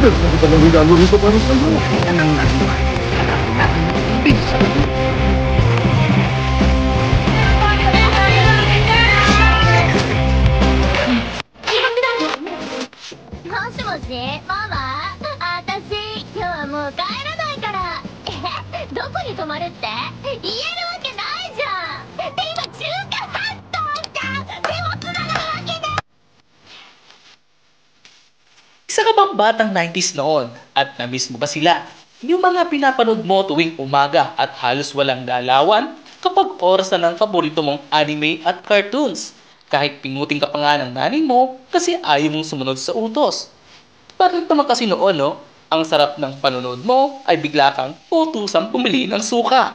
Ano ba nang regalo rito para sa'yo? Isa ka bang batang 90s noon at na-miss mo ba sila? Yung mga pinapanood mo tuwing umaga at halos walang galawan kapag oras na ng paborito mong anime at cartoons. Kahit pinguting ka pa nga ng nanay mo kasi ayaw mong sumunod sa utos. Bakit naman kasi noon, no? Ang sarap ng panonood mo ay bigla kang utusang pumili ng suka.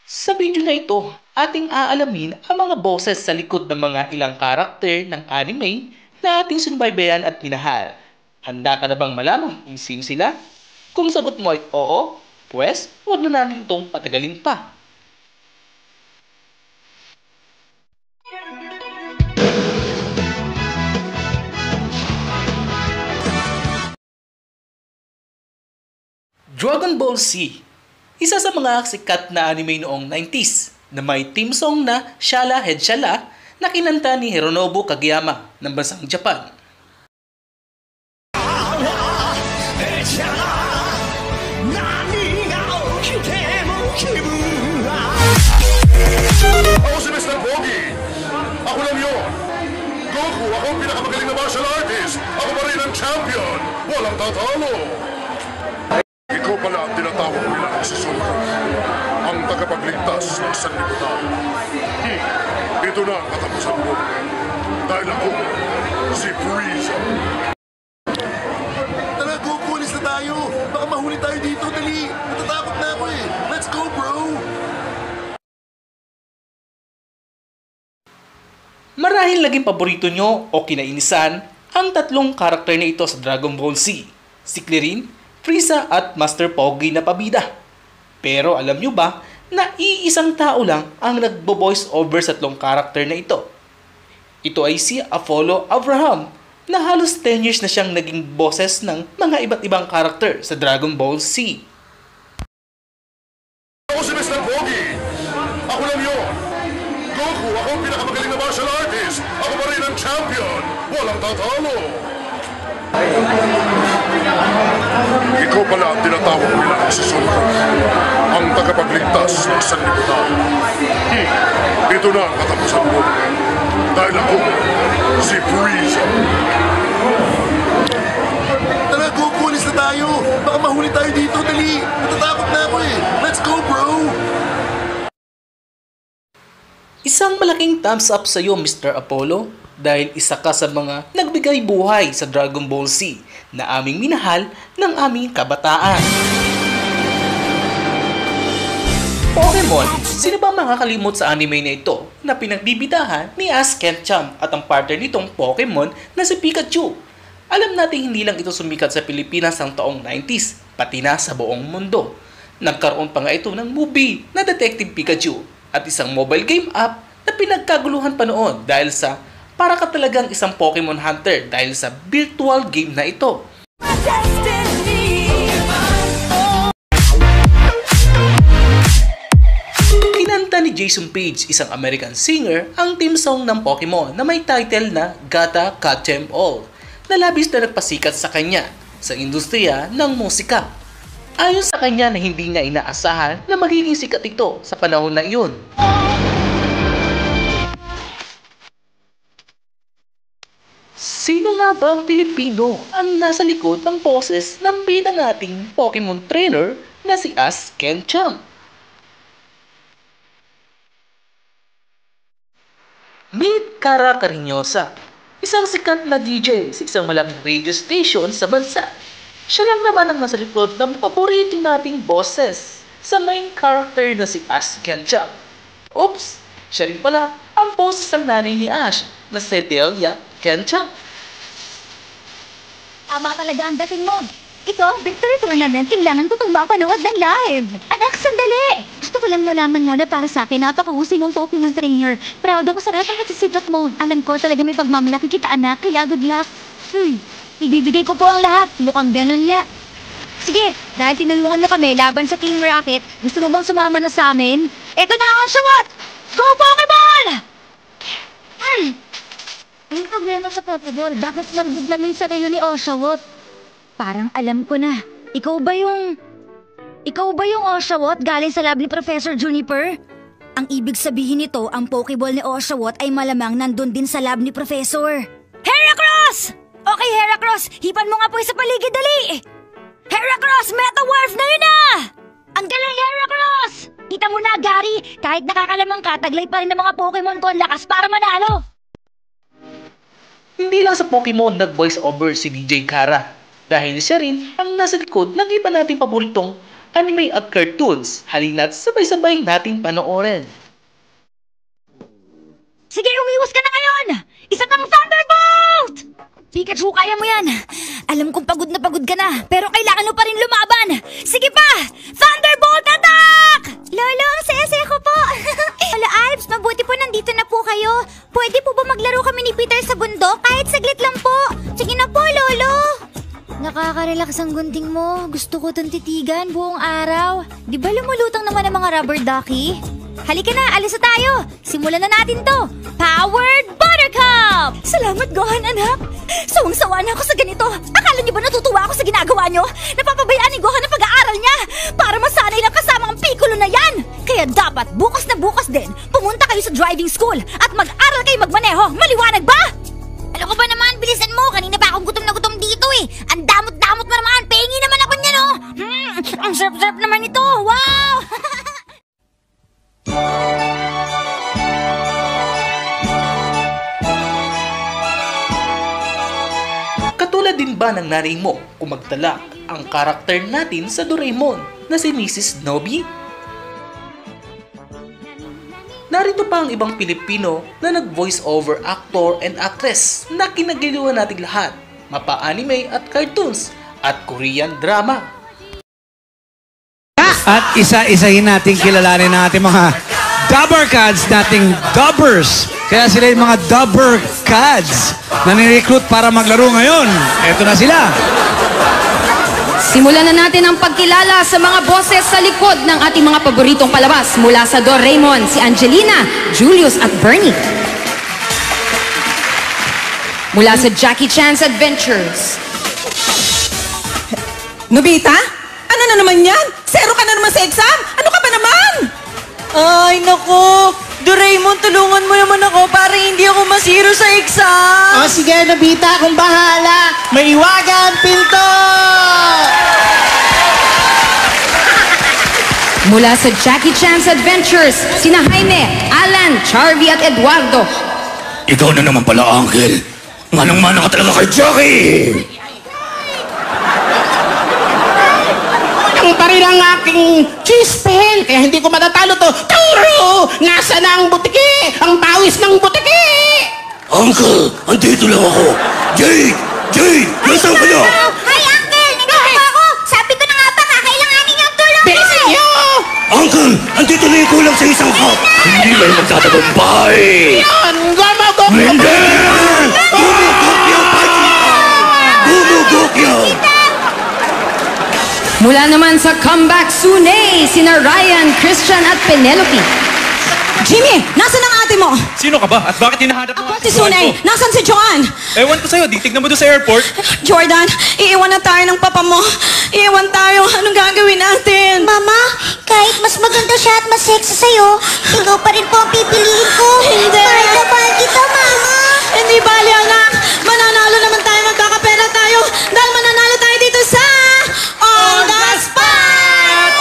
Sa video na ito, ating aalamin ang mga boses sa likod ng mga ilang karakter ng anime na ating sinubaybayan at minahal. Handa ka na bang malaman kung sino sila? Kung sagot mo ay oo, pues huwag na natin itong patagalin pa. Dragon Ball Z, isa sa mga sikat na anime noong 90s na may theme song na Shala Head Shala na kinanta ni Hironobu Kageyama ng bansang Japan. Ako si Mr. Pogi! Ako lang yun! Goku, ako ang pinakamagaling na martial artist! Ako pa rin ang champion! Walang tatalo! Ikaw pala ang tinatawag nila si Son Goku, ang tagapagligtas ng sanlibutan. Ito na ang katapusan mo. Dahil ako, si Frieza. Tara, Goku, alis na tayo! Baka mahuli tayo dito, dali! Natatakot na ako eh! Let's go, bro! Marahil naging paborito nyo o kinainisan ang tatlong karakter na ito sa Dragon Ball Z, si Krillin, Frieza at Master Pogi na pabida. Pero alam nyo ba na iisang tao lang ang nagbo-voice over sa tatlong karakter na ito? Ito ay si Apollo Abraham na halos 10 years na siyang naging boses ng mga iba't ibang karakter sa Dragon Ball Z. Ako si Mr. Pogi! Ako lang yun! Goku, ako ang pinakamagaling na martial artist! Ako pa rin ang champion! Walang tatalo! Ikaw pala ang tinatawag nila si Son Goku, ang tagapagligtas ng sanlibutan. Ito na ang katapusan mo. Dahil ako, si Frieza. Tara, Goku, alis na tayo! Baka mahuli tayo dito, dali! Natatakot na ako eh! Let's go, bro! Isang malaking thumbs up sa iyo, Mr. Apollo, dahil isa ka sa mga nagbigay buhay sa Dragon Ball Z na aming minahal ng aming kabataan. Pokemon, sino ba makakalimot sa anime na ito na pinagbibidahan ni Ash Ketchum at ang partner nitong Pokemon na si Pikachu? Alam natin hindi lang ito sumikat sa Pilipinas ang taong 90s, pati na sa buong mundo. Nagkaroon pa nga ito ng movie na Detective Pikachu at isang mobile game app na pinagkaguluhan pa noon dahil sa para ka talagang isang Pokemon Hunter dahil sa virtual game na ito. Kinanta ni Jason Page, isang American singer, ang theme song ng Pokemon na may title na Gotta Catch 'Em All na labis na nagpasikat sa kanya sa industriya ng musika. Ayon sa kanya na hindi niya inaasahan na magiging sikat ito sa panahon na iyon. Sino nga ba ang Pilipino ang nasa likod ng boses ng bida nating Pokemon trainer na si Ash Ketchum? Meet Cara Carinosa, isang sikat na DJ sa isang malaking radio station sa bansa. Siya lang naman ang nasa likod ng paborito nating boses sa main character na si Ash Ketchum. Oops! Siya rin pala ang boses ng nanay ni Ash na si Delia Ketchum. Tama talaga ang dating mo. Ito ang victory tournament. Kailangan ko itong mapanood ng live. Anak, sandali! Gusto ko lang malaman mo na para sa akin, napakahusay mong Pokemon trainer. Proud ako sa lahat ng nagsisigat mo. Alam ko talaga may pagmamalaki kita, anak. Kaya good luck. ibibigay ko po ang lahat. Mukhang ganun niya. Sige, dahil tinulungan na kami laban sa Team Rocket, gusto mo bang sumama na sa amin? Eto na ang Oshawott! Go Pokeball! Ang problema sa Pokeball, bakit nagduglamin sa rayo ni Oshawott? Parang alam ko na. Ikaw ba yung Oshawott galing sa lab ni Professor Juniper? Ang ibig sabihin nito, ang Pokeball ni Oshawott ay malamang nandun din sa lab ni Professor. Heracross! Okay, Heracross, hipan mo nga po sa paligid, dali! Heracross, Metawarf na yun na! Ang galing, Heracross! Kita mo na, Gary, kahit nakakalamang ka, taglay pa rin ng mga Pokemon ko ang lakas para manalo! Hindi lang sa Pokemon nag-voice over si DJ Kara. Dahil siya rin ang nasa likod ng iba nating paboritong anime at cartoons. Halina't sabay-sabay nating panoorin. Sige, umiwas ka na ngayon! Isa kang Thunderbolt! Pikachu, kaya mo yan! Alam kong pagod na pagod ka na, pero kailangan mo pa rin lumaban! Sige pa! Thunderbolt attack! Lolo, ang saya-saya ko po! Lolo Alps, mabuti po nandito na po kayo. Pwede po ba maglaro kami ni Peter sa bundok? Kahit saglit lang po. Sige na po, Lolo! Nakaka-relax ang gunting mo. Gusto ko itong titigan buong araw. Di ba lumulutang naman ang mga rubber ducky? Halika na, alis na tayo. Simulan na natin to. Powered Buttercup! Salamat, Gohan, anak. Sawang-sawa na ako sa ganito. Akala niyo ba natutuwa ako sa ginagawa niyo? Napapabayaan ni Gohan ang pag-aaral niya para masanay lang kasama ang Piccolo na yan. Kaya dapat bukas na bukas din, pumunta kayo sa driving school at mag-aral kayo magmaneho. Maliwanag ba? Ano ko ba naman? Bilisan mo! Kanina pa akong gutom na gutom dito eh! Ang damot-damot mo naman! Pengi naman ako niyan oh! Ang sarap-sarap naman ito! Wow! Katulad din ba ng nanay mo kung magtala ang karakter natin sa Doraemon na si Mrs. Nobby? Narito pa ang ibang Pilipino na nag-voice over actor and actress na kinagiliwan nating lahat, mapa-anime at cartoons at Korean drama. At isa-isahin natin kilalanin ng ating mga Dubber Cads, dating Dubbers. Kaya sila yung mga Dubber Cads na nirecruit para maglaro ngayon. Eto na sila. Simulan na natin ang pagkilala sa mga boses sa likod ng ating mga paboritong palabas mula sa Doraemon, si Angelina, Julius at Bernie. Mula sa Jackie Chan's Adventures. Nobita? Ano na naman yan? Zero ka na naman sa exam? Ano ka ba naman? Ay, naku! Doraemon, tulungan mo naman ako para hindi ako masiro sa exam! O sige, Nobita, kung bahala. May iwagan pinto! Mula sa Jackie Chan's Adventures, sina Jaime, Alan, Charlie at Eduardo. Ikaw na naman pala, Uncle. Manang-mana ka talaga kay Jackie! Ang pa rin ang aking cheese pen, kaya hindi ko matatalo to. Turo! Nasa na ang butiki? Ang pawis ng butiki! Uncle, andito lang ako. Jade! Jade! Nasaan ka na? Hi, Uncle! Nandito po ako! Sabi ko na nga ba, kakailanganin niyo ang tulong ko! Bilisan niyo! Uncle, andito na yung kulang sa isang cup. Hindi kayo magtatagumpay. Yan! Gumagok! Hindi! Gumugokyo, Pachita! Gumugokyo! Mula naman sa Comeback Sune, sina Ryan, Christian at Penelope. Jimmy, nasan ang ate mo? Sino ka ba? At bakit hinahanap mo? Ako si Sunay. Nasaan si Joanne? Ewan ko sa'yo, di tignan mo doon sa airport. Jordan, iiwan na tayo ng papa mo. Iiwan tayo. Anong gagawin natin? Mama, kahit mas maganda siya at mas sexy sa'yo, ikaw pa rin po ang pipiliin ko. Hindi. Mahal na mahal kita, Mama. Hindi bali, anak. Mananalo naman tayo, magkakapera tayo. Dahil mananalo tayo dito sa On the Spot!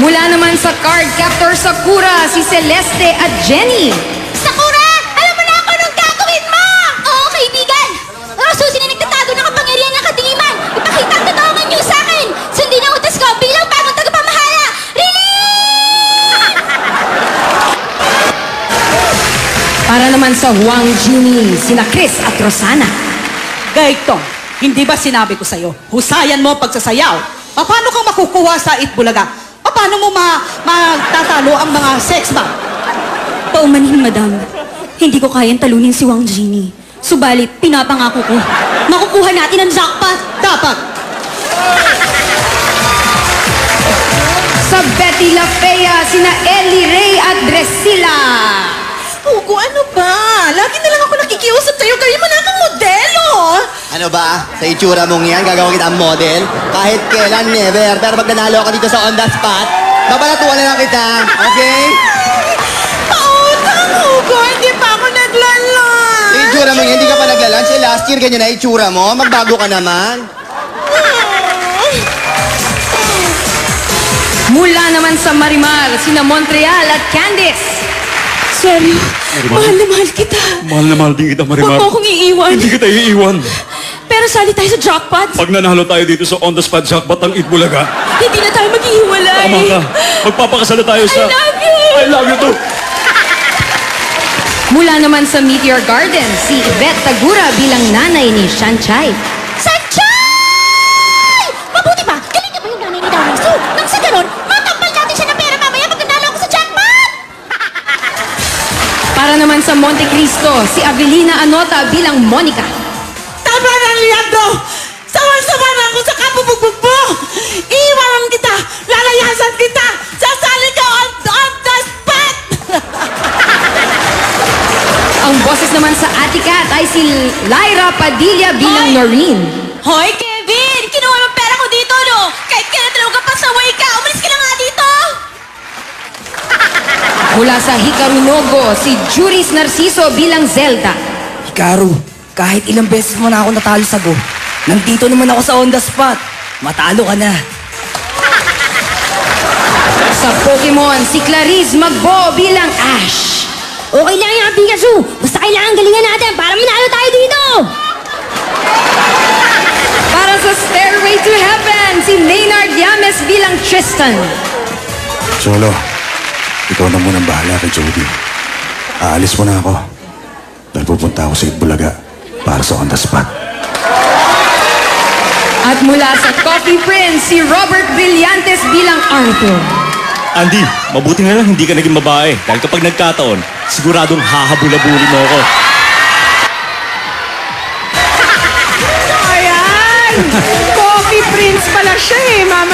Mula naman sa Card Captor Sakura, si Celeste at Jenny. Sakura, alam mo na ako anong gagawin mo! Oo, kaibigan. Rasusin na nagtatago ng kapangyarihan ng kadiliman. Ipakita ang totoong niyo sa akin. Sundin ang utas ko bilang bagong tagapamahala. Release! Para naman sa Huang Jimmy, sina Chris at Rosana. Gaito, hindi ba sinabi ko sa'yo, husayan mo pagsasayaw? Paano kang makukuha sa Itbulaga? Paano mo magtatalo ang mga sex ba? Paumanhin, madam. Hindi ko kayang talunin si Wang Jimmy. Subalit, pinapangako ko, makukuha natin ang jackpot. Dapat. Sa Betty La Fea, sina Ellie Ray at Drusilla. Hugo, ano ba? Lagi na lang ako nakikiusap sa'yo. Gawin mo na akong modelo. Ano ba? Sa itsura mong yan, gagawa kita ang model? Kahit kailan, never. Pero pag nanalo ako dito sa on the spot, babalatuan na lang kita. Okay? Pautang, Hugo. Hindi pa ako naglalan. Sa itsura mong yan, hindi ka pa naglalan. Sa last year, ganyan na itsura mo. Magbago ka naman. Mula naman sa Marimar, sina Montreal at Candice. Seryo, mahal na mahal kita. Mahal na mahal din kita, Huwag Marimar. mo akong iiwan. Hindi kita iiwan. Pero sali tayo sa jackpot. Pag nanalo tayo dito sa on the spot jackpot ang Itbulaga, Hindi na tayo maghihiwalay. tama ka. Magpapakasal na tayo sa... I love you. I love you too. Mula naman sa Meteor Garden, si Yvette Tagura bilang nanay ni Shanchay. Sanchay! Mabuti pa, galing ba yung nanay ni Darling Sue? Nang sa ganon, matampal natin siya ng pera mamaya pag nanalo ako sa jackpot! Para naman sa Monte Cristo, si Avelina Anota bilang Monica. Tama na, Leandro. Sawan-sawa na ako sa kabubugbog mo. Iiwanan kita. Lalayasan kita. Sasali ka on the spot. Ang boses naman sa Atikat ay si Lyra Padilla bilang Noreen. Hoy, Kevin! Kinuha mo pera ko dito, no? Kahit kailan talaga pasaway ka, umalis ka na nga dito! Mula sa Hikarunogo, si Juris Narciso bilang Zelda. Hikaru, kahit ilang beses mo na ako natalo sa Go, nandito naman ako sa on the spot. Matalo ka na. Sa Pokemon, si Clarice Magbo bilang Ash. Okay lang yung Pikachu! Basta kailangan galingan natin para manalo tayo dito! Para sa Stairway to Heaven, si Maynard Yames bilang Tristan. Cholo, ikaw na munang bahala kay Jody. Aalis mo na ako. Dahil pupunta ako sa Itbulaga para sa on the spot. At mula sa Coffee Prince, si Robert Brillantes bilang Arthur. Andy, mabuti nga lang hindi ka naging babae. Dahil kapag nagkataon, siguradong hahabula-buli mo ako. Ayan! Coffee Prince pala siya eh, Mama